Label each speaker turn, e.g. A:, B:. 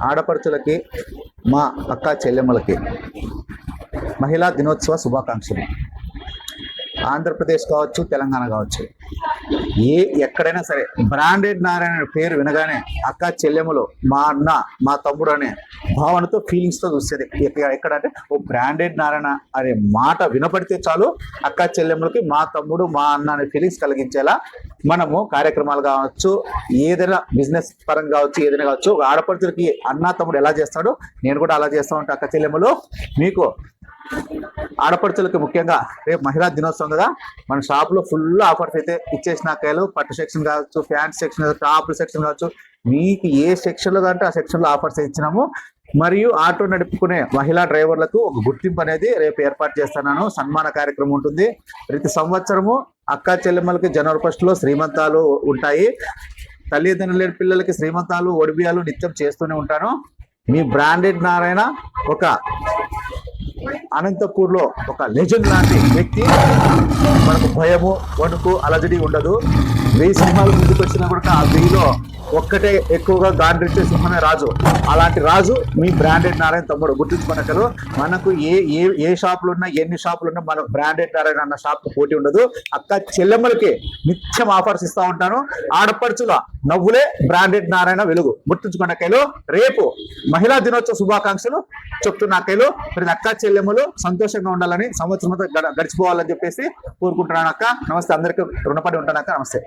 A: ఆడపడుచులకి, మా అక్క చెల్లెమ్మలకి మహిళా దినోత్సవ శుభాకాంక్షలు. ఆంధ్రప్రదేశ్ కావచ్చు, తెలంగాణ కావచ్చు, ఎక్కడైనా సరే బ్రాండెడ్ నారాయణ పేరు వినగానే అక్క చెల్లెమ్మలు, మా అన్న, మా తమ్ముడు అనే భావనతో ఫీలింగ్స్తో చూసేది. ఎక్కడంటే ఓ బ్రాండెడ్ నారాయణ అనే మాట వినపడితే చాలు అక్క చెల్లెమ్మలకి మా తమ్ముడు, మా అన్న అనే ఫీలింగ్స్ కలిగించేలా మనము కార్యక్రమాలు కావచ్చు, ఏదైనా బిజినెస్ పరంగా కావచ్చు, ఏదైనా కావచ్చు, ఆడపడుచులకి అన్న తమ్ముడు ఎలా చేస్తాడో నేను కూడా అలా చేస్తూ ఉంటాను. అక్క చెల్లెమ్మలు, మీకు ఆడపడుచులకి ముఖ్యంగా రేపు మహిళా దినోత్సవం కదా, మన షాప్లో ఫుల్ ఆఫర్స్ అయితే ఇచ్చేసినాకాయలు, పట్టు సెక్షన్ కావచ్చు, ప్యాంట్ సెక్షన్, టాప్ సెక్షన్ కావచ్చు, మీకు ఏ సెక్షన్లో కంటే ఆ సెక్షన్లో ఆఫర్స్ ఇచ్చినాము. మరియు ఆటో నడుపుకునే మహిళా డ్రైవర్లకు ఒక గుర్తింపు అనేది రేపు ఏర్పాటు చేస్తున్నాను. సన్మాన కార్యక్రమం ఉంటుంది. ప్రతి సంవత్సరము అక్క చెల్లెమ్మలకి జనవరి 1 శ్రీమంతాలు ఉంటాయి. తల్లిదండ్రులు లేని పిల్లలకి శ్రీమంతాలు, ఒడిబియాలు నిత్యం చేస్తూనే ఉంటాను. మీ బ్రాండెడ్ నారాయణ ఒక అనంతపూర్ లో ఒక లెజెండ్ లాంటి వ్యక్తి. మనకు భయము, వణుకు, అలజడి ఉండదు. 1000 సింహాలు ముందుకు వచ్చినా కూడా ఆ 1000లో ఒక్కటే ఎక్కువగా గాండ్రించే సింహమే రాజు. అలాంటి రాజు మీ బ్రాండెడ్ నారాయణ తమ్ముడు. గుర్తుంచుకోనక్కరు. మనకు ఏ షాపులు ఉన్నా, ఎన్ని షాపులు ఉన్నా మన బ్రాండెడ్ నారాయణ అన్న షాప్ పోటీ ఉండదు. అక్క చెల్లెమ్మలకి నిత్యం ఆఫర్స్ ఇస్తా ఉంటాను. ఆడపడుచుల నవ్వులే బ్రాండెడ్ నారాయణ వెలుగు. గుర్తుంచుకున్నకైలు రేపు మహిళా దినోత్సవ శుభాకాంక్షలు చెప్తున్నాకైలు. ప్రతి అక్క చెల్లెమ్మలు సంతోషంగా ఉండాలని, సంవత్సరం గడిచిపోవాలని చెప్పేసి కోరుకుంటున్నాను. అక్క నమస్తే. అందరికీ రుణపడి ఉంటాను అక్క. నమస్తే.